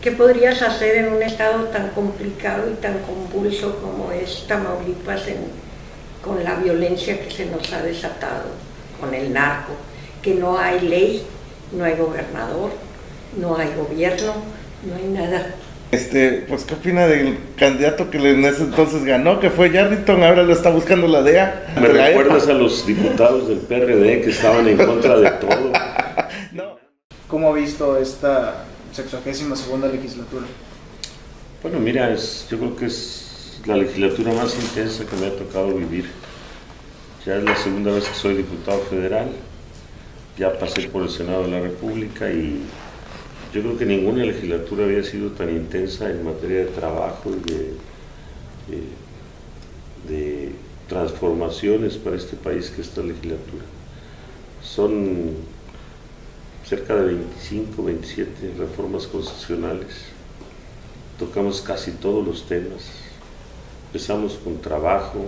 ¿Qué podrías hacer en un estado tan complicado y tan convulso como es Tamaulipas con la violencia que se nos ha desatado, con el narco, que no hay ley, no hay gobernador, no hay gobierno, no hay nada? Pues, ¿qué opina del candidato que en ese entonces ganó, que fue Yarrington? Ahora lo está buscando la DEA. ¿Me recuerdas a los diputados del PRD que estaban en contra de todo? No. ¿Cómo ha visto esta 62ª legislatura? Bueno, mira, yo creo que es la legislatura más intensa que me ha tocado vivir. Ya es la segunda vez que soy diputado federal, ya pasé por el Senado de la República y yo creo que ninguna legislatura había sido tan intensa en materia de trabajo y de transformaciones para este país que esta legislatura. Son cerca de 25, 27 reformas constitucionales, tocamos casi todos los temas, empezamos con trabajo,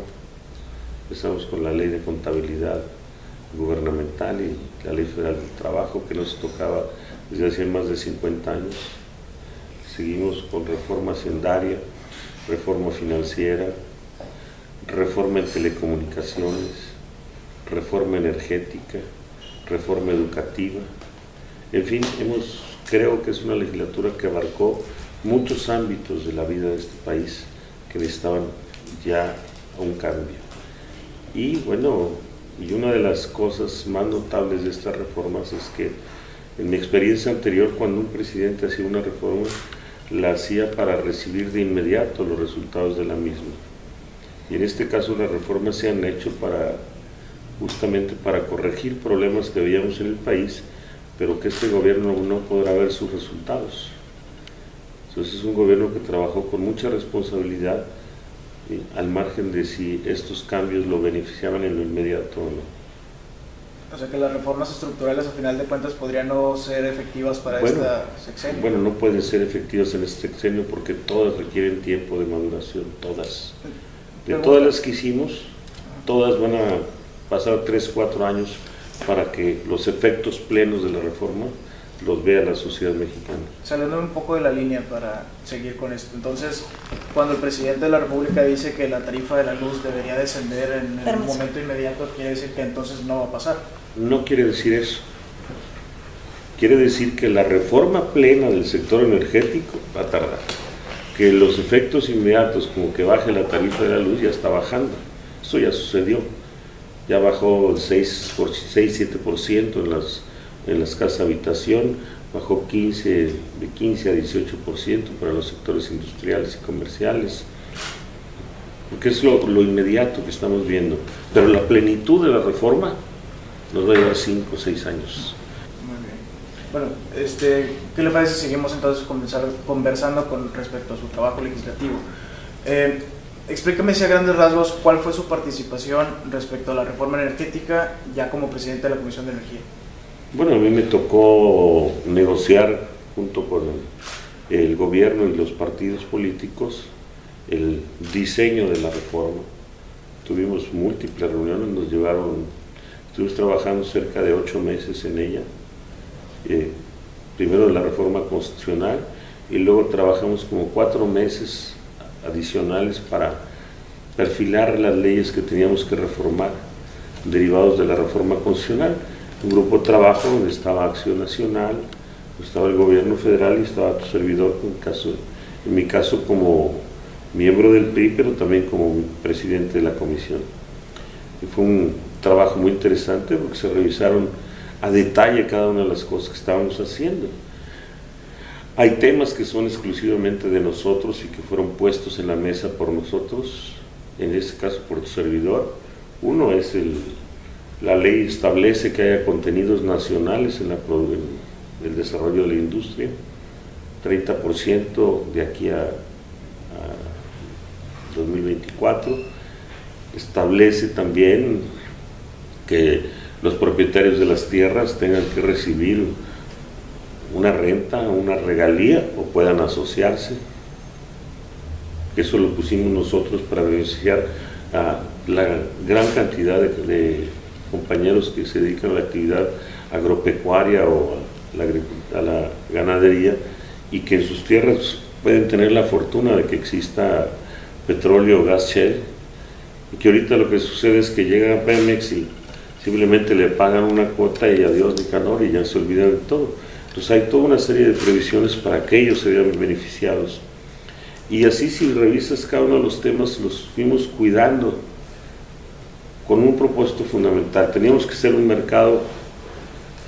empezamos con la ley de contabilidad gubernamental y la ley federal del trabajo que nos tocaba desde hace más de 50 años, seguimos con reforma hacendaria, reforma financiera, reforma en telecomunicaciones, reforma energética, reforma educativa. En fin, creo que es una legislatura que abarcó muchos ámbitos de la vida de este país que necesitaban ya un cambio. Y bueno, y una de las cosas más notables de estas reformas es que en mi experiencia anterior, cuando un presidente hacía una reforma, la hacía para recibir de inmediato los resultados de la misma. Y en este caso las reformas se han hecho justamente para corregir problemas que veíamos en el país, pero que este gobierno no podrá ver sus resultados. Entonces es un gobierno que trabajó con mucha responsabilidad, al margen de si estos cambios lo beneficiaban en lo inmediato o no. O sea que las reformas estructurales a final de cuentas podrían no ser efectivas para esta sexenio. Bueno, no pueden ser efectivas en este sexenio porque todas requieren tiempo de maduración, todas. De todas las que hicimos, todas van a pasar 3, 4 años para que los efectos plenos de la reforma los vea la sociedad mexicana. Saliendo un poco de la línea para seguir con esto, entonces, cuando el presidente de la República dice que la tarifa de la luz debería descender en el momento inmediato, ¿quiere decir que entonces no va a pasar? No quiere decir eso. Quiere decir que la reforma plena del sector energético va a tardar. Que los efectos inmediatos, como que baje la tarifa de la luz, ya está bajando. Eso ya sucedió. Ya bajó el 6-7% en las casas de habitación, bajó de 15 a 18% para los sectores industriales y comerciales, porque es lo inmediato que estamos viendo, pero la plenitud de la reforma nos va a llevar 5 o 6 años. Muy bien. Bueno, ¿qué le parece si seguimos entonces conversando con respecto a su trabajo legislativo? Explícame si a grandes rasgos cuál fue su participación respecto a la reforma energética ya como presidente de la Comisión de Energía. Bueno, a mí me tocó negociar junto con el gobierno y los partidos políticos el diseño de la reforma. Tuvimos múltiples reuniones, estuvimos trabajando cerca de 8 meses en ella. Primero la reforma constitucional y luego trabajamos como 4 meses adicionales para perfilar las leyes que teníamos que reformar derivados de la reforma constitucional. Un grupo de trabajo donde estaba Acción Nacional, estaba el gobierno federal y estaba tu servidor, en mi caso como miembro del PRI, pero también como presidente de la comisión. Y fue un trabajo muy interesante porque se revisaron a detalle cada una de las cosas que estábamos haciendo. Hay temas que son exclusivamente de nosotros y que fueron puestos en la mesa por nosotros, en este caso por tu servidor. Uno es la ley establece que haya contenidos nacionales en el desarrollo de la industria, 30% de aquí a 2024. Establece también que los propietarios de las tierras tengan que recibir una renta, una regalía o puedan asociarse. Eso lo pusimos nosotros para beneficiar a la gran cantidad de compañeros que se dedican a la actividad agropecuaria o a la ganadería y que en sus tierras pueden tener la fortuna de que exista petróleo o gas shale, y que ahorita lo que sucede es que llega a Pemex y simplemente le pagan una cuota y adiós Nicanor y ya se olvidan de todo. Entonces hay toda una serie de previsiones para que ellos se vean beneficiados. Y así, si revisas cada uno de los temas, los fuimos cuidando con un propósito fundamental. Teníamos que ser un mercado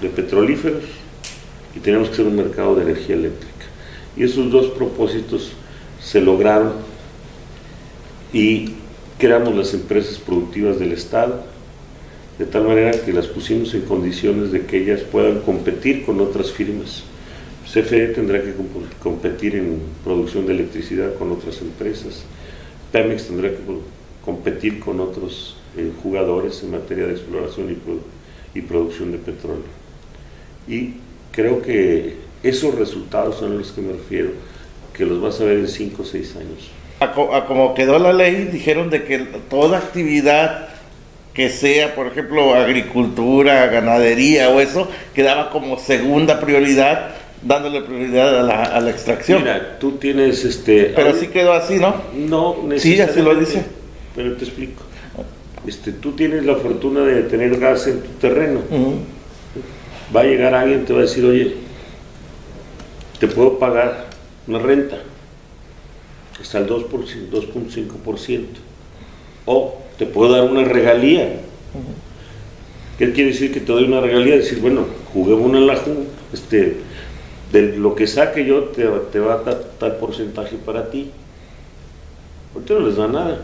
de petrolíferos y teníamos que ser un mercado de energía eléctrica. Y esos dos propósitos se lograron y creamos las empresas productivas del Estado, de tal manera que las pusimos en condiciones de que ellas puedan competir con otras firmas. CFE tendrá que competir en producción de electricidad con otras empresas, Pemex tendrá que competir con otros jugadores en materia de exploración y producción de petróleo. Y creo que esos resultados son a los que me refiero, que los vas a ver en 5 o 6 años. A como quedó la ley, dijeron de que toda actividad que sea, por ejemplo, agricultura, ganadería o eso, quedaba como segunda prioridad, dándole prioridad a la extracción. Mira, tú tienes Pero sí quedó así, ¿no? No necesariamente. Sí, así lo dice. Pero te explico. Tú tienes la fortuna de tener gas en tu terreno. Va a llegar alguien, te va a decir, oye, te puedo pagar una renta hasta el 2.5%, o te puedo dar una regalía. ¿Qué quiere decir que te doy una regalía? Decir, bueno, juguemos en la de lo que saque yo te va a dar tal porcentaje para ti. Ahorita no les da nada.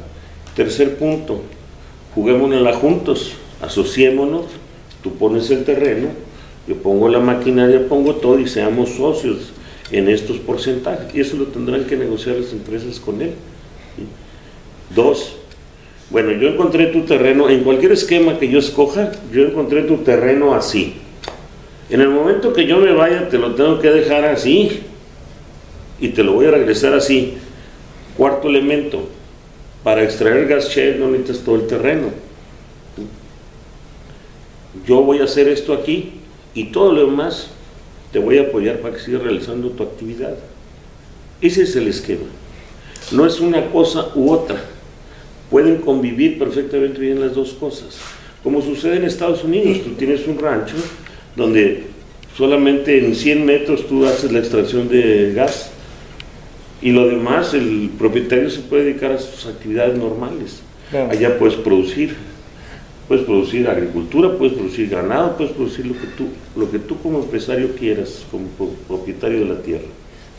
Tercer punto, juguémonos juntos, asociémonos, tú pones el terreno, yo pongo la maquinaria, pongo todo y seamos socios en estos porcentajes, y eso lo tendrán que negociar las empresas con él. ¿Sí? 2, bueno, yo encontré tu terreno, en cualquier esquema que yo escoja, yo encontré tu terreno así. En el momento que yo me vaya, te lo tengo que dejar así, y te lo voy a regresar así. Cuarto elemento, para extraer gas shale no necesitas todo el terreno. Yo voy a hacer esto aquí, y todo lo demás te voy a apoyar para que sigas realizando tu actividad. Ese es el esquema. No es una cosa u otra. Pueden convivir perfectamente bien las dos cosas. Como sucede en Estados Unidos, tú tienes un rancho donde solamente en 100 metros tú haces la extracción de gas y lo demás el propietario se puede dedicar a sus actividades normales. Claro. Allá puedes producir agricultura, puedes producir ganado, puedes producir lo que tú como empresario quieras, como propietario de la tierra.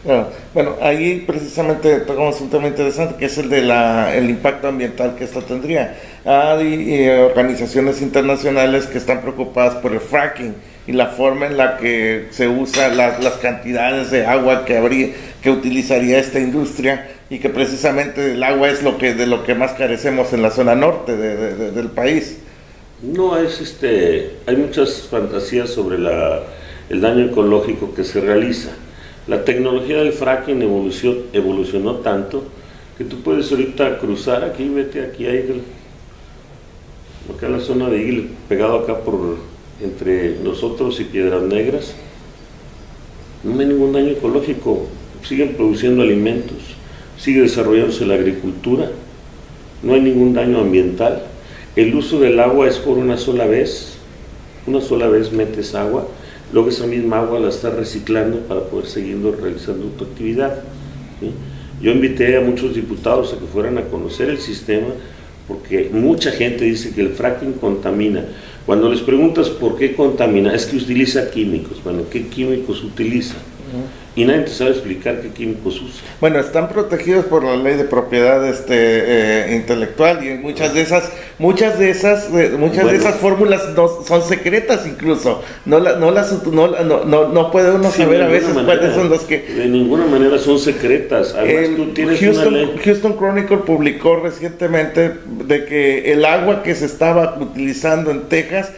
Claro. Bueno, ahí precisamente tocamos un tema interesante, que es el de el impacto ambiental que esto tendría. Hay organizaciones internacionales que están preocupadas por el fracking y la forma en la que se usa las cantidades de agua que utilizaría esta industria, y que precisamente el agua es de lo que más carecemos en la zona norte del país. No, hay muchas fantasías sobre el daño ecológico que se realiza. La tecnología del fracking evolucionó tanto que tú puedes ahorita cruzar aquí, vete aquí a Eagle, acá en la zona de Eagle, pegado acá entre nosotros y Piedras Negras. No hay ningún daño ecológico, siguen produciendo alimentos, sigue desarrollándose la agricultura, no hay ningún daño ambiental. El uso del agua es por una sola vez metes agua, luego esa misma agua la estás reciclando para poder seguir realizando tu actividad. ¿Sí? Yo invité a muchos diputados a que fueran a conocer el sistema, porque mucha gente dice que el fracking contamina. Cuando les preguntas por qué contamina, es que utiliza químicos. Bueno, ¿qué químicos utiliza? Y nadie te sabe explicar qué químicos usa. Bueno, están protegidos por la ley de propiedad intelectual, y muchas de esas fórmulas son secretas, incluso. No puede uno saber a veces cuáles son los que. De ninguna manera son secretas. Además, tú tienes una ley. Houston Chronicle publicó recientemente de que el agua que se estaba utilizando en Texas,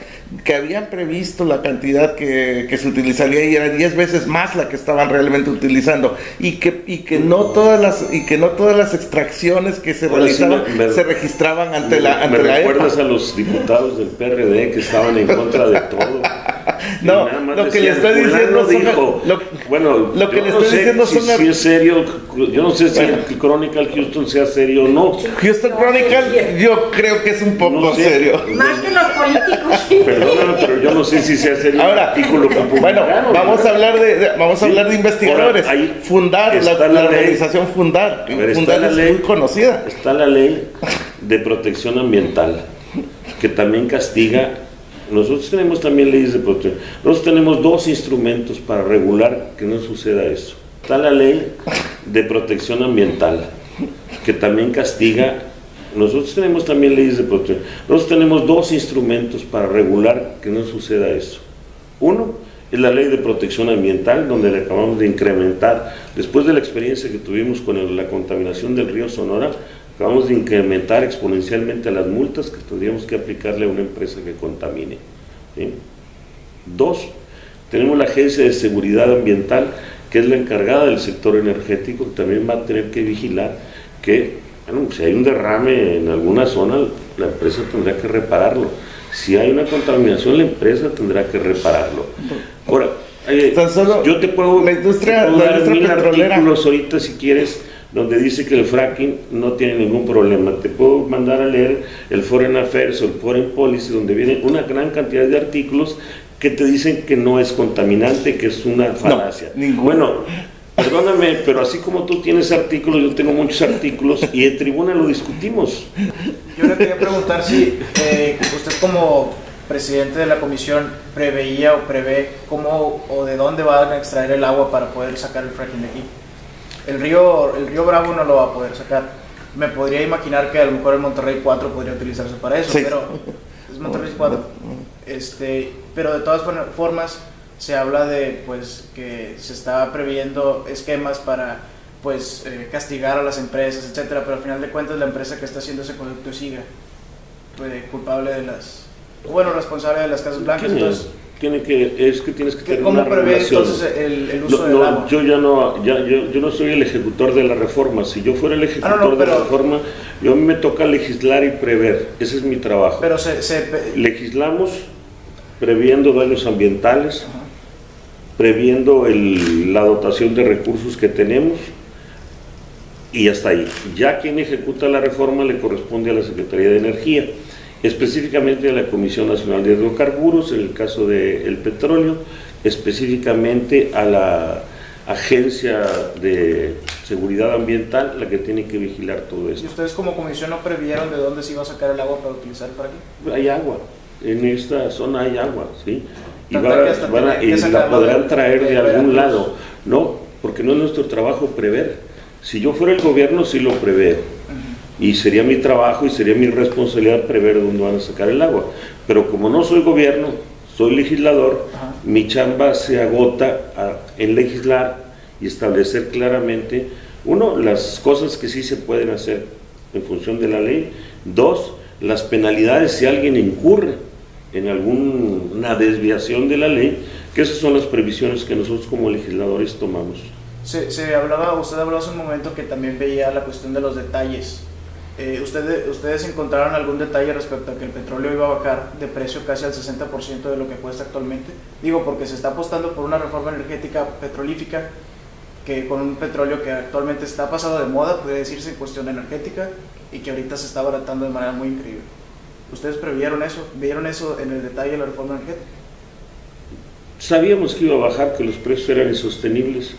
que habían previsto la cantidad que se utilizaría, y era 10 veces más la que estaban realmente utilizando, y que no todas las extracciones que se realizaban se registraban ante la EPA. ¿Recuerdas a los diputados del PRD que estaban en contra de todo? No, nada más lo que le decían, estoy diciendo fulano dijo, bueno, lo que yo le no estoy sé diciendo si, son si es serio, yo no sé si el Chronicle Houston sea serio o no. Houston Chronicle, yo creo que es un poco No sé. serio. Más que los políticos, sí. Perdóname, pero yo no sé si sea serio Ahora, el artículo que bueno, publicaron, vamos a ¿verdad? hablar de investigadores. Ahora, ahí Fundar, está la ley. organización Fundar. A ver, está Fundar la es ley. muy conocida. Está la ley de protección ambiental, que también castiga. Nosotros tenemos también leyes de protección. Nosotros tenemos dos instrumentos para regular que no suceda eso. Está la ley de protección ambiental, que también castiga. Nosotros tenemos también leyes de protección. Nosotros tenemos dos instrumentos para regular que no suceda eso. Uno es la ley de protección ambiental, donde le acabamos de incrementar, después de la experiencia que tuvimos con la contaminación del río Sonora, acabamos de incrementar exponencialmente las multas que tendríamos que aplicarle a una empresa que contamine. ¿Sí? Dos, tenemos la Agencia de Seguridad Ambiental, que es la encargada del sector energético, que también va a tener que vigilar que, bueno, si hay un derrame en alguna zona, la empresa tendrá que repararlo. Si hay una contaminación, la empresa tendrá que repararlo. Ahora, yo te puedo, la industria dar 1000 petrolera. artículos ahorita si quieres, donde dice que el fracking no tiene ningún problema. Te puedo mandar a leer el Foreign Affairs o el Foreign Policy, donde viene una gran cantidad de artículos que te dicen que no es contaminante, que es una falacia. No, bueno, perdóname, pero así como tú tienes artículos, yo tengo muchos artículos y en tribuna lo discutimos. Yo le quería preguntar si usted como presidente de la comisión preveía o prevé cómo o de dónde van a extraer el agua para poder sacar el fracking de aquí. El río Bravo no lo va a poder sacar. Me podría imaginar que a lo mejor el Monterrey 4 podría utilizarse para eso, sí. pero es Monterrey 4. Pero de todas formas se habla de pues que se está previendo esquemas para pues castigar a las empresas, etcétera, pero al final de cuentas la empresa que está haciendo ese conducto siga culpable de responsable de las Casas Blancas. Entonces, tienes que tener ¿cómo una prevé regulación. entonces el uso del agua? Yo no soy el ejecutor de la reforma. Si yo fuera el ejecutor de la reforma, a mí me toca legislar y prever. Ese es mi trabajo. Pero legislamos previendo daños ambientales, previendo la dotación de recursos que tenemos, y hasta ahí. Ya quien ejecuta la reforma le corresponde a la Secretaría de Energía, específicamente a la Comisión Nacional de Hidrocarburos, en el caso del petróleo, específicamente a la Agencia de Seguridad Ambiental, la que tiene que vigilar todo esto. ¿Y ustedes como comisión no previeron de dónde se iba a sacar el agua para utilizar para aquí? Hay agua, en esta zona hay agua, ¿sí? Y la la podrán traer de algún lado. No, porque no es nuestro trabajo prever. Si yo fuera el gobierno, sí lo prevé. Y sería mi trabajo y sería mi responsabilidad prever dónde van a sacar el agua. Pero como no soy gobierno, soy legislador, mi chamba se agota en legislar y establecer claramente, uno, las cosas que sí se pueden hacer en función de la ley; dos, las penalidades si alguien incurre en alguna desviación de la ley, que esas son las previsiones que nosotros como legisladores tomamos. Usted hablaba hace un momento que también veía la cuestión de los detalles. ¿Ustedes encontraron algún detalle respecto a que el petróleo iba a bajar de precio casi al 60% de lo que cuesta actualmente? Digo, porque se está apostando por una reforma energética petrolífica, que con un petróleo que actualmente está pasado de moda, puede decirse, en cuestión energética, y que ahorita se está abaratando de manera muy increíble. ¿Ustedes previeron eso? ¿Vieron eso en el detalle de la reforma energética? Sabíamos que iba a bajar, que los precios eran insostenibles.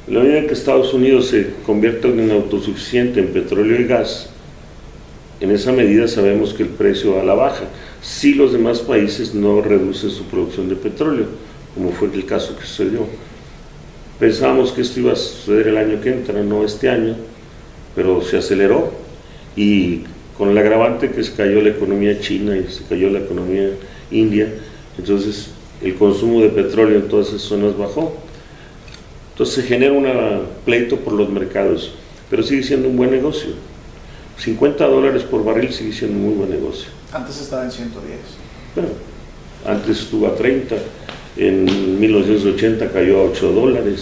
En la medida en que Estados Unidos se convierta en autosuficiente en petróleo y gas, en esa medida sabemos que el precio va a la baja. Si los demás países no reducen su producción de petróleo, como fue el caso que sucedió. Pensábamos que esto iba a suceder el año que entra, no este año, pero se aceleró, y con el agravante que se cayó la economía china y se cayó la economía india, entonces el consumo de petróleo en todas esas zonas bajó. Entonces se genera un pleito por los mercados, pero sigue siendo un buen negocio. $50 por barril sigue siendo un muy buen negocio. Antes estaba en 110. Bueno, antes estuvo a 30, en 1980 cayó a $8.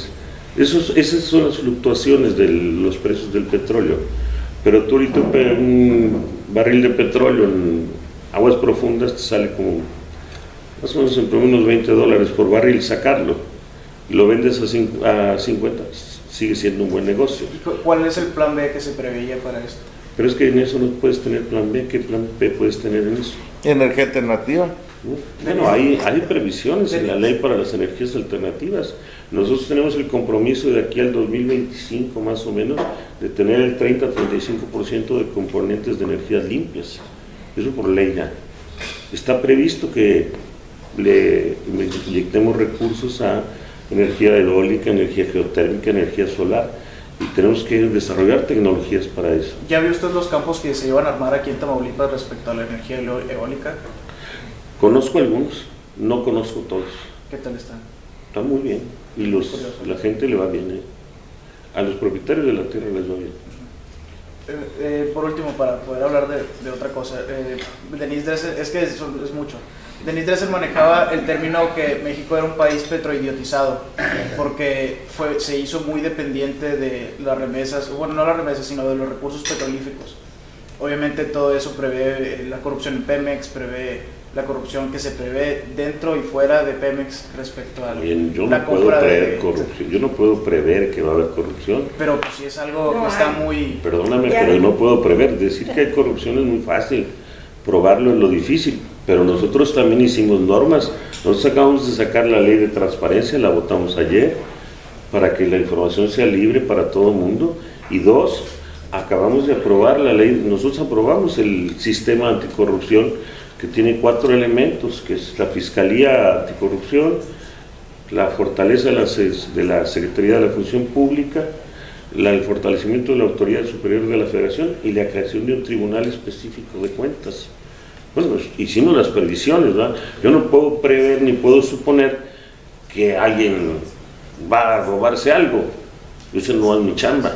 Esas son las fluctuaciones de los precios del petróleo. Pero tú ahorita un barril de petróleo en aguas profundas te sale como más o menos en promedio unos $20 por barril sacarlo, y lo vendes a 50, sigue siendo un buen negocio. ¿Y cuál es el plan B que se preveía para esto? Pero es que en eso no puedes tener plan B. ¿Qué plan B puedes tener en eso? Energía alternativa. Bueno, hay previsiones en la ley para las energías alternativas. Nosotros tenemos el compromiso de aquí al 2025 más o menos de tener el 30-35% de componentes de energías limpias. Eso por ley ya. Está previsto que le inyectemos recursos a energía eólica, energía geotérmica, energía solar, y tenemos que desarrollar tecnologías para eso. ¿Ya vio usted los campos que se iban a armar aquí en Tamaulipas respecto a la energía eólica? Conozco algunos, no conozco todos. ¿Qué tal están? Está muy bien, y la gente le va bien, ¿eh? A los propietarios de la tierra les va bien. Por último, para poder hablar de otra cosa, Denise Dresser, es que es mucho. Denise Dresser manejaba el término que México era un país petroidiotizado, porque se hizo muy dependiente de las remesas, bueno, no las remesas, sino de los recursos petrolíferos. Obviamente todo eso prevé la corrupción en Pemex, prevé la corrupción que se prevé dentro y fuera de Pemex respecto a la compra de corrupción. Yo no puedo prever que va a haber corrupción. Pero pues, si es algo que está muy... Perdóname, pero no puedo prever. Decir que hay corrupción es muy fácil, probarlo es lo difícil. Pero nosotros también hicimos normas. Nosotros acabamos de sacar la ley de transparencia, la votamos ayer, para que la información sea libre para todo el mundo. Y dos, acabamos de aprobar la ley, nosotros aprobamos el sistema anticorrupción, que tiene 4 elementos, que es la Fiscalía Anticorrupción, la fortaleza de la Secretaría de la Función Pública, el fortalecimiento de la Autoridad Superior de la Federación y la creación de un tribunal específico de cuentas. Bueno, pues, hicimos las previsiones, ¿verdad? Yo no puedo prever ni puedo suponer que alguien va a robarse algo. Eso no es mi chamba.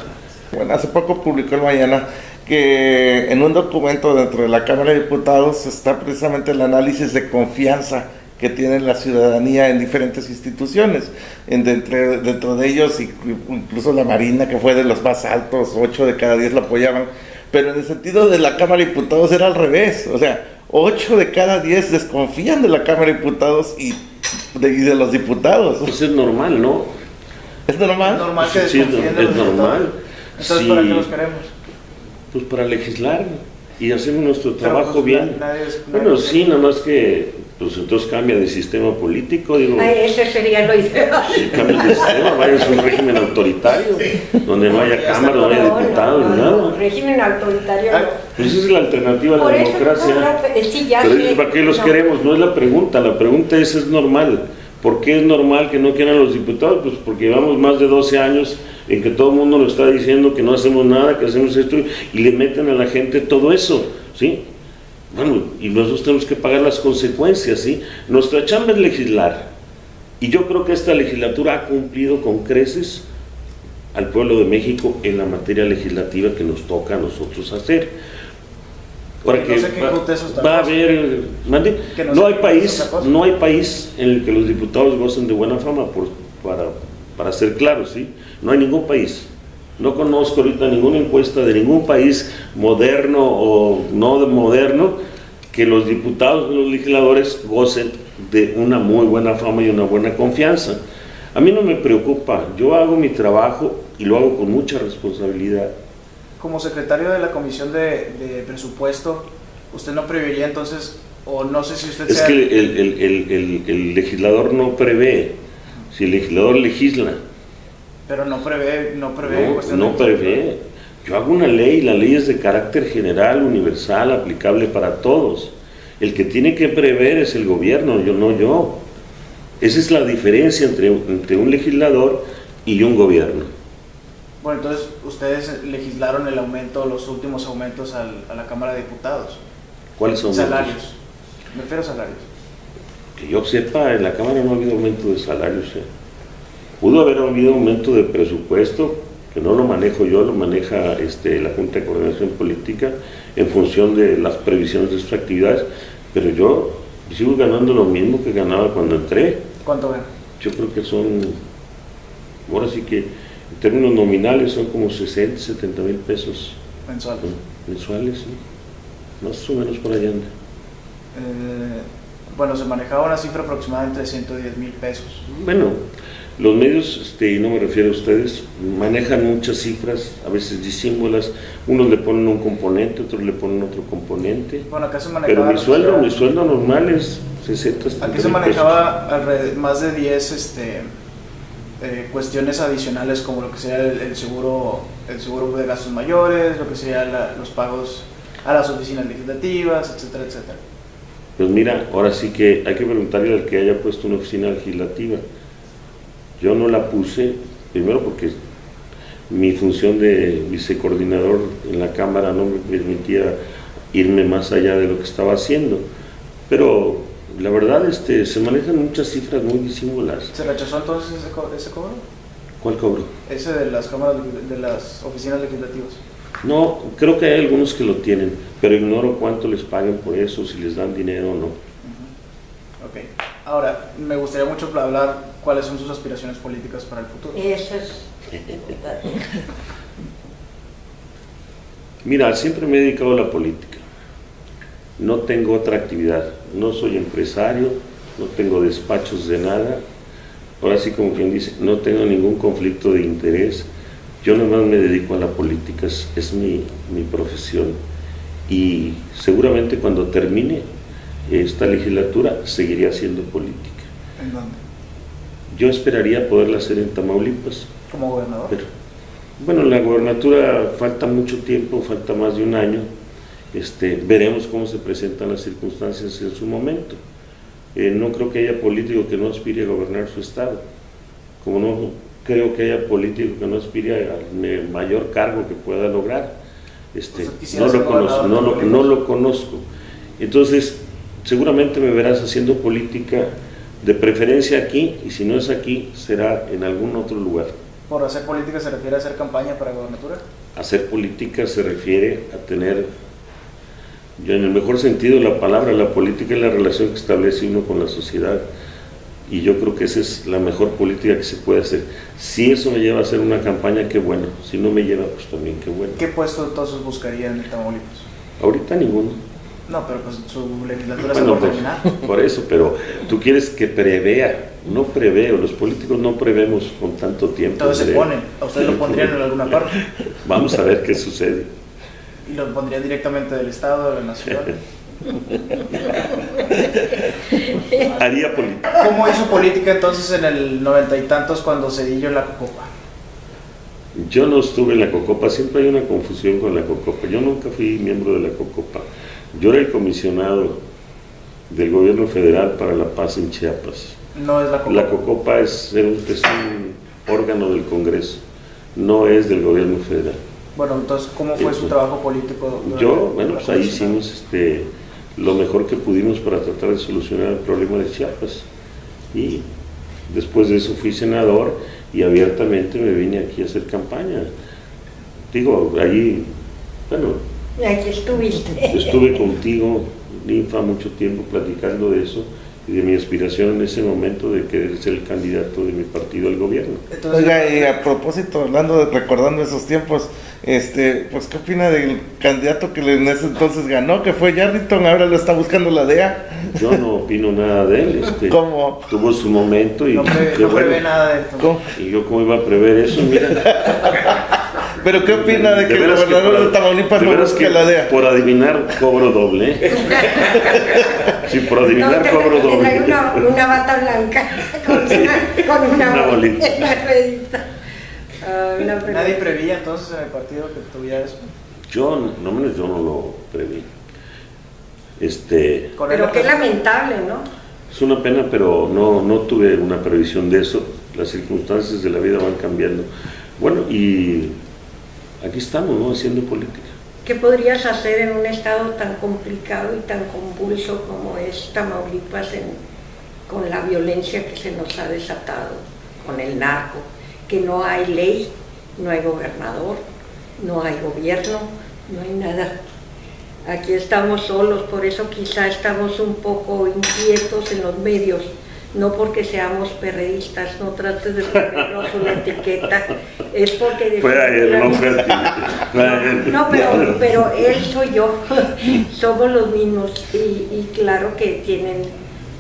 Bueno, hace poco publicó el Mañana que en un documento dentro de la Cámara de Diputados está precisamente el análisis de confianza que tiene la ciudadanía en diferentes instituciones, dentro de ellos incluso la Marina, que fue de los más altos, 8 de cada 10 la apoyaban, pero en el sentido de la Cámara de Diputados era al revés, o sea, 8 de cada 10 desconfían de la Cámara de Diputados y de los diputados. Eso es normal, ¿no? ¿Es normal? Es normal que Sí, desconfíen de los es normal. diputados. Entonces, Sí. ¿para qué los queremos? Pues para legislar y hacemos nuestro Pero, trabajo pues, bien. Bueno, sí, nada más que pues entonces cambia de sistema político, digo. Ese sería lo ideal. Si cambia de sistema, vaya a un régimen autoritario, donde no haya cámara, no haya diputados, ni nada. Régimen autoritario. Pues esa es la alternativa a la Por eso, democracia. sí, ya Pero sé, dices, ¿para qué los queremos? No es la pregunta es normal. ¿Por qué es normal que no quieran los diputados? Pues porque llevamos más de 12 años en que todo el mundo nos está diciendo que no hacemos nada, que hacemos esto, y le meten a la gente todo eso, ¿sí? Bueno, y nosotros tenemos que pagar las consecuencias, ¿sí? Nuestra chamba es legislar, y yo creo que esta legislatura ha cumplido con creces al pueblo de México en la materia legislativa que nos toca a nosotros hacer. Ahora que va a haber, no hay país en el que los diputados gocen de buena fama, para ser claros, ¿sí? No hay ningún país. No conozco ahorita ninguna encuesta de ningún país moderno o no moderno que los diputados o los legisladores gocen de una muy buena fama y una buena confianza. A mí no me preocupa, yo hago mi trabajo y lo hago con mucha responsabilidad. Como secretario de la Comisión de Presupuesto, ¿usted no prevería entonces, o no sé si usted Es que el legislador no prevé, si el legislador legisla. Pero no prevé. No prevé. Yo hago una ley, la ley es de carácter general, universal, aplicable para todos. El que tiene que prever es el gobierno, no yo. Esa es la diferencia entre un legislador y un gobierno. Bueno, entonces ustedes legislaron el aumento, los últimos aumentos a la Cámara de Diputados. ¿Cuáles son? Salarios. Me refiero a salarios. Que yo sepa, en la Cámara no ha habido aumento de salarios. Pudo haber habido aumento de presupuesto, que no lo manejo yo, lo maneja la Junta de Coordinación Política en función de las previsiones de sus actividades, pero yo sigo ganando lo mismo que ganaba cuando entré. ¿Cuánto gana? Yo creo que ahora sí que en términos nominales son como 60, 70 mil pesos. ¿Mensuales? Mensuales, sí. Más o menos por allá anda. bueno, se manejaba una cifra aproximada entre 110,000 pesos. Bueno, los medios, y no me refiero a ustedes, manejan muchas cifras, a veces disímbolas, unos le ponen un componente, otros le ponen otro componente. Bueno, acá se Pero manejaba... mi sueldo normal es 60, 70 Aquí se manejaba más de 10 cuestiones adicionales, como lo que sería el seguro de gastos mayores, lo que sería los pagos a las oficinas legislativas, etcétera, etcétera. Pues mira, ahora sí que hay que preguntarle al que haya puesto una oficina legislativa. Yo no la puse, primero porque mi función de vicecoordinador en la Cámara no me permitía irme más allá de lo que estaba haciendo, pero la verdad se manejan muchas cifras muy disímbolas. ¿Se rechazó entonces ese cobro? ¿Cuál cobro? Ese de las cámaras, de las oficinas legislativas. No, creo que hay algunos que lo tienen, pero ignoro cuánto les paguen por eso, si les dan dinero o no. Ok. Ahora, me gustaría mucho hablar cuáles son sus aspiraciones políticas para el futuro. Eso es importante. Mira, siempre me he dedicado a la política. No tengo otra actividad. No soy empresario, no tengo despachos de nada. Ahora sí, como quien dice, no tengo ningún conflicto de interés. Yo nada más me dedico a la política, es mi profesión. Y seguramente cuando termine esta legislatura seguiría haciendo política. ¿En dónde? Yo esperaría poderla hacer en Tamaulipas. ¿Como gobernador? Pero, bueno, la gobernatura falta mucho tiempo, falta más de un año. Veremos cómo se presentan las circunstancias en su momento. No creo que haya político que no aspire a gobernar su estado, como no creo que haya político que no aspire al mayor cargo que pueda lograr. No lo conozco. Entonces, seguramente me verás haciendo política, de preferencia aquí, y si no es aquí, será en algún otro lugar. ¿Por hacer política se refiere a hacer campaña para gobernatura? Hacer política se refiere a tener, yo en el mejor sentido de la palabra, la política es la relación que establece uno con la sociedad, y yo creo que esa es la mejor política que se puede hacer. Si eso me lleva a hacer una campaña, qué bueno; si no me lleva, pues también qué bueno. ¿Qué puesto entonces buscaría en Tamaulipas? Ahorita ninguno. No, pero pues su legislatura está por terminar. Por eso, pero tú quieres que prevea. No preveo, los políticos no prevemos con tanto tiempo. Entonces se ponen, ¿a ustedes lo pondrían en alguna parte? Vamos a ver qué sucede. ¿Y lo pondrían directamente del Estado, de la Nación? Haría política. ¿Cómo hizo política entonces en el 90 y tantos cuando Zedillo en la Cocopa? Yo no estuve en la Cocopa, siempre hay una confusión con la Cocopa. Yo nunca fui miembro de la Cocopa. Yo era el comisionado del gobierno federal para la paz en Chiapas. No es la Cocopa. La Cocopa es un órgano del Congreso, no es del gobierno federal. Bueno, entonces, ¿cómo fue su trabajo político? Pues ahí hicimos lo mejor que pudimos para tratar de solucionar el problema de Chiapas. Y después de eso fui senador y abiertamente me vine aquí a hacer campaña. Digo, ahí, Aquí estuviste. estuve contigo, Ninfa, mucho tiempo platicando de eso y de mi aspiración en ese momento de querer ser el candidato de mi partido al gobierno. Entonces, oiga, y a propósito, recordando esos tiempos, pues ¿qué opina del candidato que en ese entonces ganó, que fue Yarrington? Ahora lo está buscando la DEA. Yo no opino nada de él. ¿Cómo? Tuvo su momento y no prevé nada de esto. ¿Cómo? Y yo cómo iba a prever eso, mira. ¿Pero qué opina de que el gobernador de Tamaulipas no busque la DEA? Por adivinar cobro doble. Sí, por adivinar cobro doble. Una bata blanca con una bolita. ¿Nadie prevía entonces en el partido que tuviera eso? Yo no lo preví. Pero qué lamentable, ¿no? Es una pena, pero no tuve una previsión de eso. Las circunstancias de la vida van cambiando. Bueno, y aquí estamos, ¿no?, haciendo política. ¿Qué podrías hacer en un estado tan complicado y tan convulso como es Tamaulipas con la violencia que se nos ha desatado, con el narco, que no hay ley, no hay gobernador, no hay gobierno, no hay nada? Aquí estamos solos, por eso quizá estamos un poco inquietos en los medios, no porque seamos perredistas, no trates de ponernos una etiqueta, es porque... Fue ayer, no fue a ti. No, pero él soy yo, somos los mismos, y claro que tienen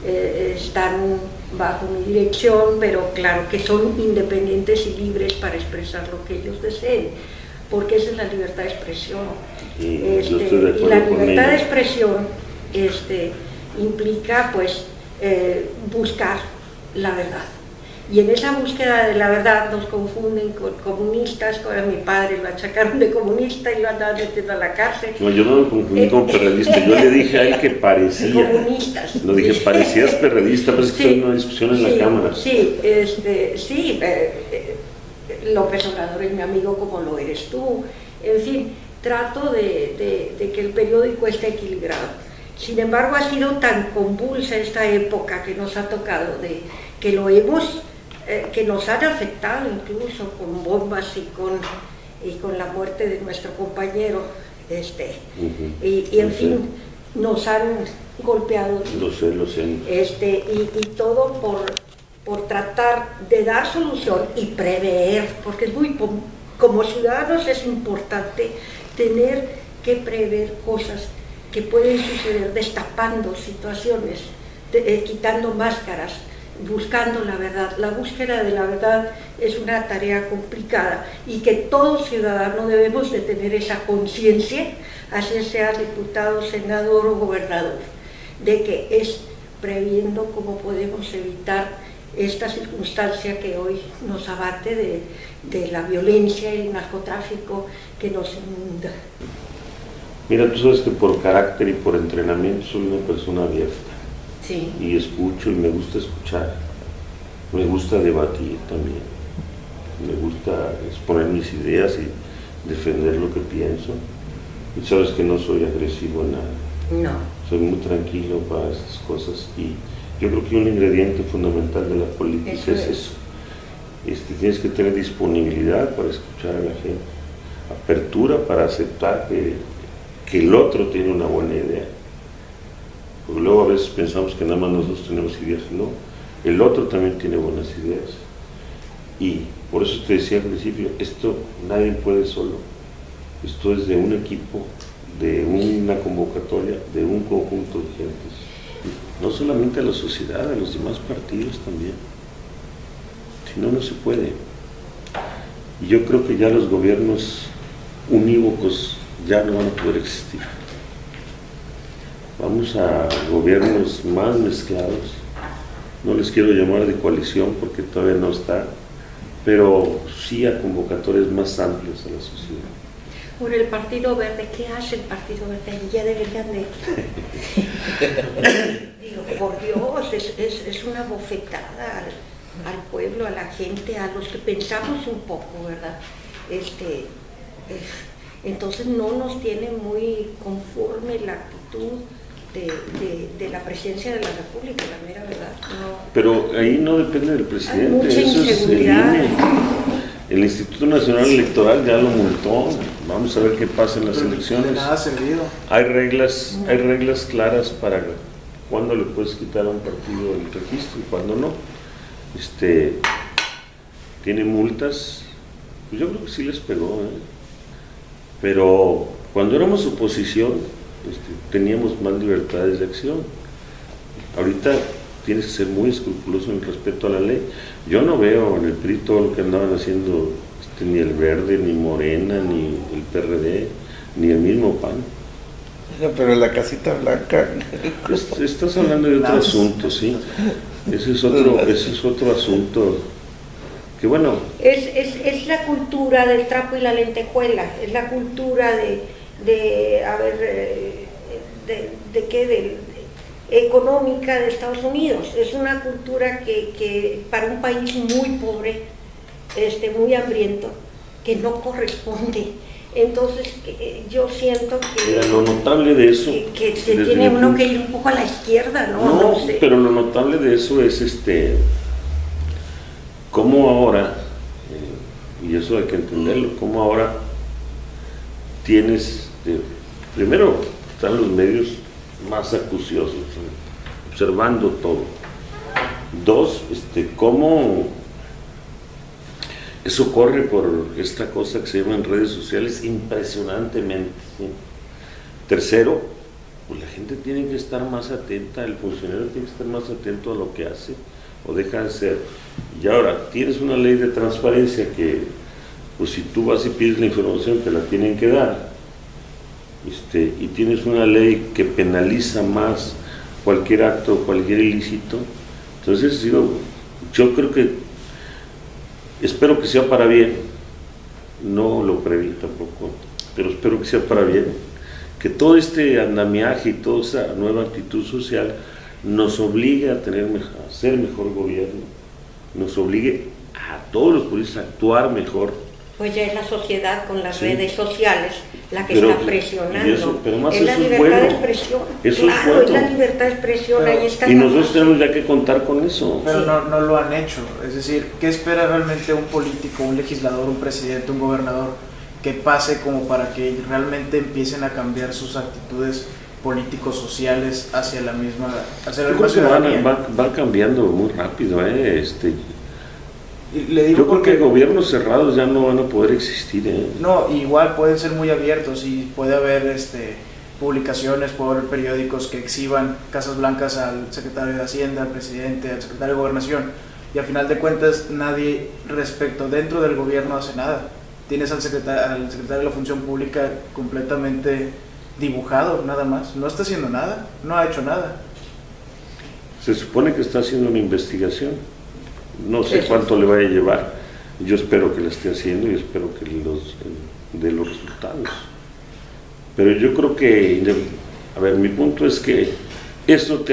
están bajo mi dirección, pero claro que son independientes y libres para expresar lo que ellos deseen, porque esa es la libertad de expresión. Y la libertad de expresión implica pues buscar la verdad. Y en esa búsqueda de la verdad nos confunden con comunistas, como a mi padre lo achacaron de comunista y lo andaban metiendo a la cárcel. No, yo no me confundí con perredista, yo le dije a él que parecía. Comunistas. No dije, parecías perredista, parece que está en una discusión en la Cámara. Sí, López Obrador es mi amigo como lo eres tú. En fin, trato de que el periódico esté equilibrado. Sin embargo, ha sido tan convulsa esta época que nos ha tocado, que nos han afectado incluso con bombas y con la muerte de nuestro compañero, y en fin, nos han golpeado. Lo sé. Y todo por tratar de dar solución y prever, porque es como ciudadanos es importante tener que prever cosas que pueden suceder, destapando situaciones, quitando máscaras, buscando la verdad. La búsqueda de la verdad es una tarea complicada y que todo ciudadano debemos de tener esa conciencia, así sea diputado, senador o gobernador, de que es previendo cómo podemos evitar esta circunstancia que hoy nos abate de la violencia y el narcotráfico que nos inunda. Mira, tú sabes que por carácter y por entrenamiento soy una persona abierta. Sí. Y escucho y me gusta escuchar, me gusta debatir también, me gusta exponer mis ideas y defender lo que pienso. Y sabes que no soy agresivo en nada. No. Soy muy tranquilo para esas cosas y yo creo que un ingrediente fundamental de la política es eso. Tienes que tener disponibilidad para escuchar a la gente, apertura para aceptar que el otro tiene una buena idea. Porque luego a veces pensamos que nada más nosotros tenemos ideas, no, el otro también tiene buenas ideas. Y por eso te decía al principio, esto nadie puede solo, esto es de un equipo, de una convocatoria, de un conjunto de gentes. No solamente a la sociedad, a los demás partidos también. Si no, no se puede. Y yo creo que ya los gobiernos unívocos ya no van a poder existir. Vamos a gobiernos más mezclados, no les quiero llamar de coalición porque todavía no está, pero sí a convocatorias más amplias a la sociedad. Por el Partido Verde, ¿qué hace el Partido Verde? Ya deberían de... Digo, por Dios, es una bofetada al pueblo, a la gente, a los que pensamos un poco, ¿verdad? Entonces no nos tiene muy conforme la actitud de la presidencia de la República, la mera verdad. No. Pero ahí no depende del presidente, mucha eso inseguridad. es el INE. El Instituto Nacional Electoral ya lo multó, vamos a ver qué pasa en las elecciones. De nada ha servido. Hay reglas claras para cuándo le puedes quitar a un partido el registro y cuándo no. Tiene multas, pues yo creo que sí les pegó, pero cuando éramos oposición teníamos más libertades de acción. Ahorita tienes que ser muy escrupuloso en respeto a la ley. Yo no veo en el PRI todo lo que andaban haciendo ni el Verde, ni Morena, ni el PRD, ni el mismo PAN. Pero la casita blanca... Estás hablando de otro asunto, sí. Ese es otro asunto que bueno... Es la cultura del trapo y la lentejuela, es la cultura económica de Estados Unidos. Es una cultura que para un país muy pobre, muy hambriento, que no corresponde. Entonces yo siento que... Mira, lo notable de eso... Que tiene uno que ir un poco a la izquierda, ¿no? No sé. Pero lo notable de eso es cómo ahora, y eso hay que entenderlo, cómo ahora tienes... primero, están los medios más acuciosos, observando todo. Dos, cómo eso corre por esta cosa que se llama en redes sociales impresionantemente, ¿sí? Tercero, pues la gente tiene que estar más atenta, el funcionario tiene que estar más atento a lo que hace o deja de hacer. Y ahora, tienes una ley de transparencia que, pues si tú vas y pides la información, te la tienen que dar. Y tienes una ley que penaliza más cualquier acto, cualquier ilícito. Entonces, yo creo que, espero que sea para bien, no lo preví tampoco, pero espero que sea para bien, que todo este andamiaje y toda esa nueva actitud social nos obligue a ser mejor gobierno, nos obligue a todos los políticos a actuar mejor. Pues ya es la sociedad con las Sí. redes sociales la que Pero- está presionando. y eso- pero más es la eso es libertad de bueno. expresión. Eso es Claro, es bueno. la libertad de expresión, Pero- ahí está. Y la nosotros base. tenemos ya que contar con eso. Pero Sí. no lo han hecho. Es decir, ¿qué espera realmente un político, un legislador, un presidente, un gobernador que pase como para que realmente empiecen a cambiar sus actitudes políticos sociales hacia la misma Yo creo que ciudadanía? van cambiando muy rápido. Y le digo Yo creo porque- que gobiernos cerrados ya no van a poder existir. No, igual pueden ser muy abiertos y puede haber publicaciones, puede haber periódicos que exhiban casas blancas al secretario de Hacienda, al presidente, al secretario de Gobernación, y al final de cuentas nadie dentro del gobierno hace nada. Tienes al secretario de la Función Pública completamente dibujado, nada más. No está haciendo nada, no ha hecho nada. Se supone que está haciendo una investigación. No sé Sí. cuánto le vaya a llevar. Yo espero que la esté haciendo y espero que dé los resultados. Pero yo creo que, a ver, mi punto es que esto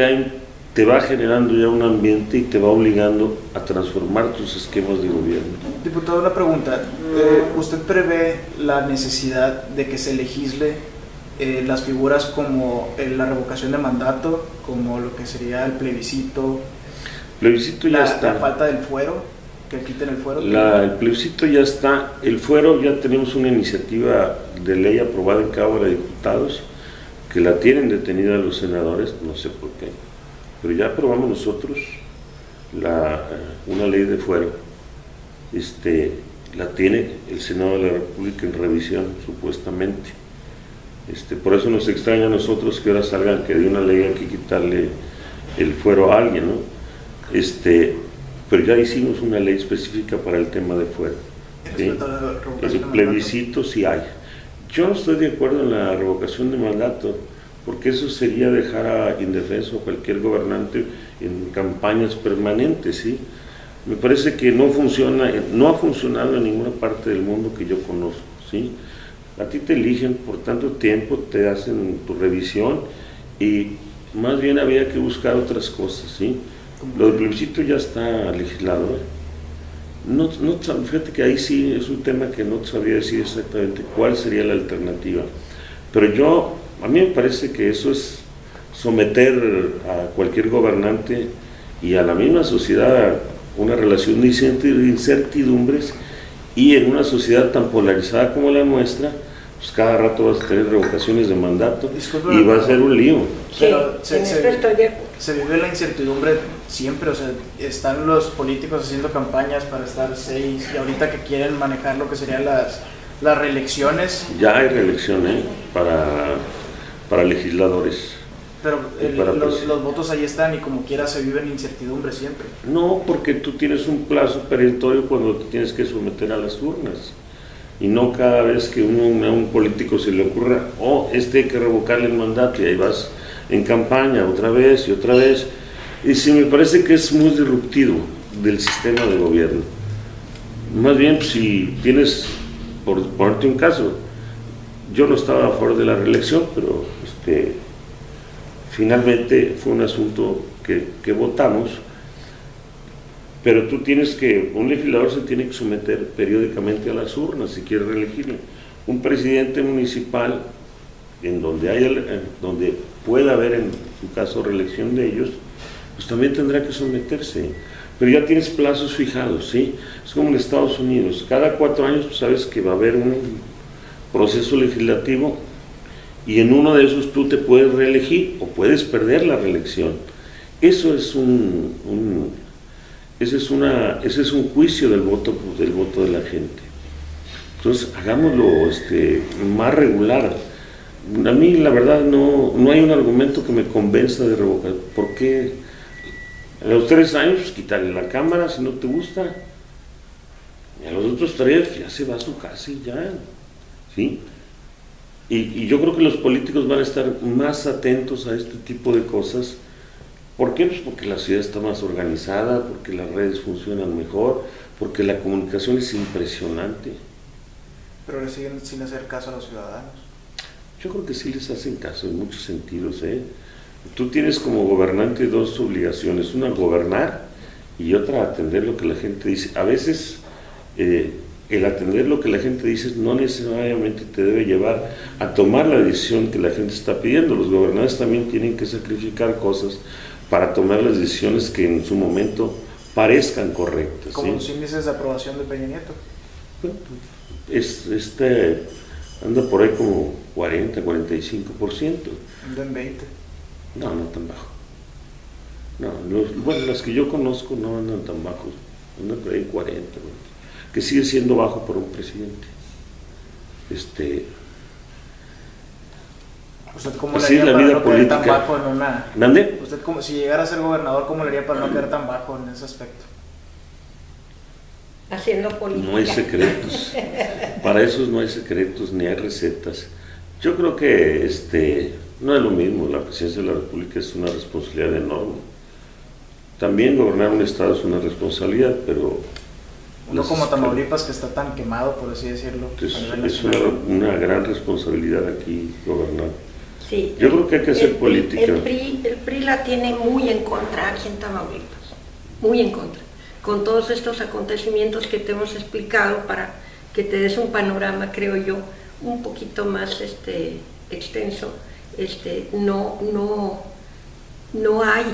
te va generando ya un ambiente y te va obligando a transformar tus esquemas de gobierno. Diputado, una pregunta. ¿Usted prevé la necesidad de que se legisle las figuras como la revocación de mandato, como lo que sería el plebiscito, Plebiscito ya la está. falta del fuero, que quiten el fuero? El plebiscito ya está. El fuero, ya tenemos una iniciativa de ley aprobada en Cámara de Diputados que la tienen detenida los senadores, no sé por qué, pero ya aprobamos nosotros una ley de fuero. La tiene el Senado de la República en revisión, supuestamente. Por eso nos extraña a nosotros que ahora salgan que de una ley hay que quitarle el fuero a alguien, ¿no? Pero ya hicimos una ley específica para el tema de fuero. ¿Sí? Respecto a la revocación de El mandato. plebiscito sí hay. Yo no estoy de acuerdo en la revocación de mandato, porque eso sería dejar a indefenso a cualquier gobernante en campañas permanentes, ¿sí? Me parece que no ha funcionado en ninguna parte del mundo que yo conozco, ¿sí? A ti te eligen por tanto tiempo, te hacen tu revisión y más bien había que buscar otras cosas, ¿sí? Lo del plebiscito ya está legislado, fíjate que ahí sí es un tema que no sabría decir exactamente cuál sería la alternativa, pero a mí me parece que eso es someter a cualquier gobernante y a la misma sociedad a una relación de incertidumbres, y en una sociedad tan polarizada como la nuestra, pues cada rato vas a tener revocaciones de mandato. Disculpe, y va a ser un lío. Pero Sí, en eso estoy de acuerdo. se vive la incertidumbre siempre, o sea, están los políticos haciendo campañas para estar 6 y ahorita que quieren manejar lo que serían las reelecciones, Ya hay reelección para legisladores. pero Y para los votos ahí están y como quiera se vive en incertidumbre siempre. No, porque tú tienes un plazo perentorio cuando te tienes que someter a las urnas. Y no cada vez que a un político se le ocurra, hay que revocarle el mandato, y ahí vas en campaña otra vez y otra vez. Y sí, me parece que es muy disruptivo del sistema de gobierno. Más bien, si tienes, por ponerte un caso, yo no estaba a favor de la reelección, pero finalmente fue un asunto que votamos. Pero un legislador se tiene que someter periódicamente a las urnas si quiere reelegirlo. Un presidente municipal, en donde pueda haber en su caso reelección de ellos, pues también tendrá que someterse. Pero ya tienes plazos fijados, ¿sí? Es como en Estados Unidos, cada 4 años pues sabes que va a haber un proceso legislativo y en uno de esos tú te puedes reelegir o puedes perder la reelección. Eso es ese es un juicio del voto de la gente. Entonces, hagámoslo más regular. A mí la verdad no hay un argumento que me convenza de revocar. ¿Por qué? A los 3 años, pues, quitarle la cámara si no te gusta. Y a los otros 3 ya se va a su casa y ya. ¿Sí? Y yo creo que los políticos van a estar más atentos a este tipo de cosas. ¿Por qué? Pues porque la ciudad está más organizada, porque las redes funcionan mejor, porque la comunicación es impresionante. Pero le siguen sin hacer caso a los ciudadanos. Yo creo que sí les hacen caso en muchos sentidos, ¿eh? Tú tienes como gobernante 2 obligaciones, una gobernar y otra atender lo que la gente dice. A veces el atender lo que la gente dice no necesariamente te debe llevar a tomar la decisión que la gente está pidiendo. Los gobernantes también tienen que sacrificar cosas para tomar las decisiones que en su momento parezcan correctas. Como ¿sí? los índices de aprobación de Peña Nieto. Bueno, anda por ahí como 40, 45%. Anda en 20. No tan bajo. No, bueno, las que yo conozco no andan tan bajos, andan por ahí 40, ¿no? Que sigue siendo bajo para un presidente. ¿Usted cómo así le haría es la para vida no quedar tan política. bajo en una... ¿Mande? Usted, como, si llegara a ser gobernador, ¿cómo le haría para no quedar tan bajo en ese aspecto? Haciendo política. No hay secretos. Para esos no hay secretos ni hay recetas. Yo creo que no es lo mismo. La presidencia de la República es una responsabilidad enorme. También gobernar un estado es una responsabilidad, pero Uno como Tamaulipas, que está tan quemado, por así decirlo. es una gran responsabilidad aquí gobernar. Sí, Yo creo que hay que hacer política. El PRI la tiene muy en contra aquí en Tamaulipas, muy en contra, con todos estos acontecimientos que te hemos explicado para que te des un panorama, creo yo, un poquito más extenso. No hay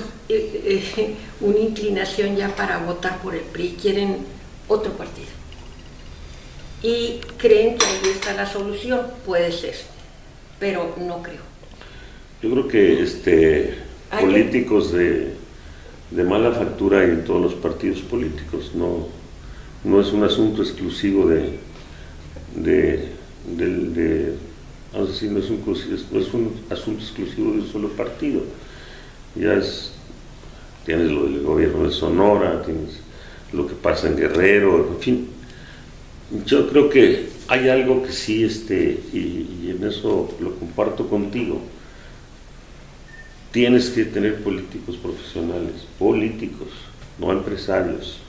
una inclinación ya para votar por el PRI, quieren otro partido. Y creen que ahí está la solución, puede ser, pero no creo. Yo creo que políticos de mala factura hay en todos los partidos políticos. No es un asunto exclusivo vamos a decir, no es un asunto exclusivo de un solo partido. Tienes lo del gobierno de Sonora, tienes lo que pasa en Guerrero, en fin. Yo creo que hay algo que sí, y en eso lo comparto contigo. Tienes que tener políticos profesionales, políticos, no empresarios.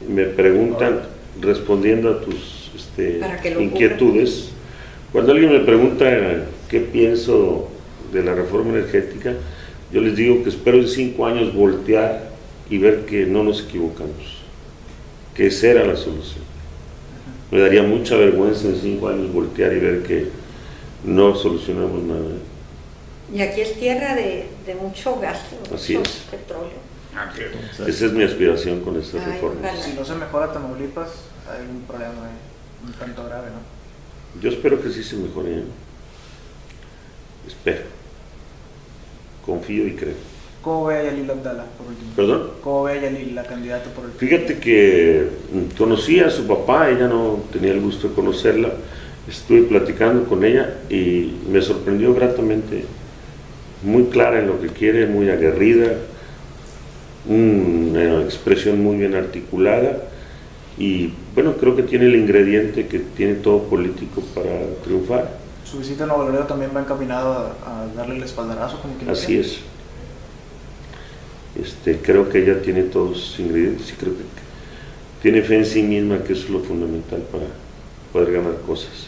Me preguntan, respondiendo a tus inquietudes, cuando alguien me pregunta qué pienso de la reforma energética, yo les digo que espero en 5 años voltear y ver que no nos equivocamos, que esa era la solución. Me daría mucha vergüenza en 5 años voltear y ver que no solucionamos nada. Y aquí es tierra de mucho gasto, Así mucho es. petróleo. Esa es mi aspiración con estas Ay, reformas. ojalá. Si no se mejora Tamaulipas, hay un problema un tanto grave, ¿no? Yo espero que sí se mejore, ¿eh? Espero. Confío y creo. ¿Cómo ve a Yalil Abdala, por último? ¿Perdón? ¿Cómo ve a Yalil, la candidata por el... Fíjate que conocí a su papá, ella no tenía el gusto de conocerla, estuve platicando con ella y me sorprendió gratamente, muy clara en lo que quiere, muy aguerrida, una expresión muy bien articulada y bueno, creo que tiene el ingrediente que tiene todo político para triunfar. Su visita a Nuevo Laredo también va encaminado a darle el espaldarazo, como que Así es. Creo que ella tiene todos sus ingredientes y creo que tiene fe en sí misma, que eso es lo fundamental para poder ganar cosas.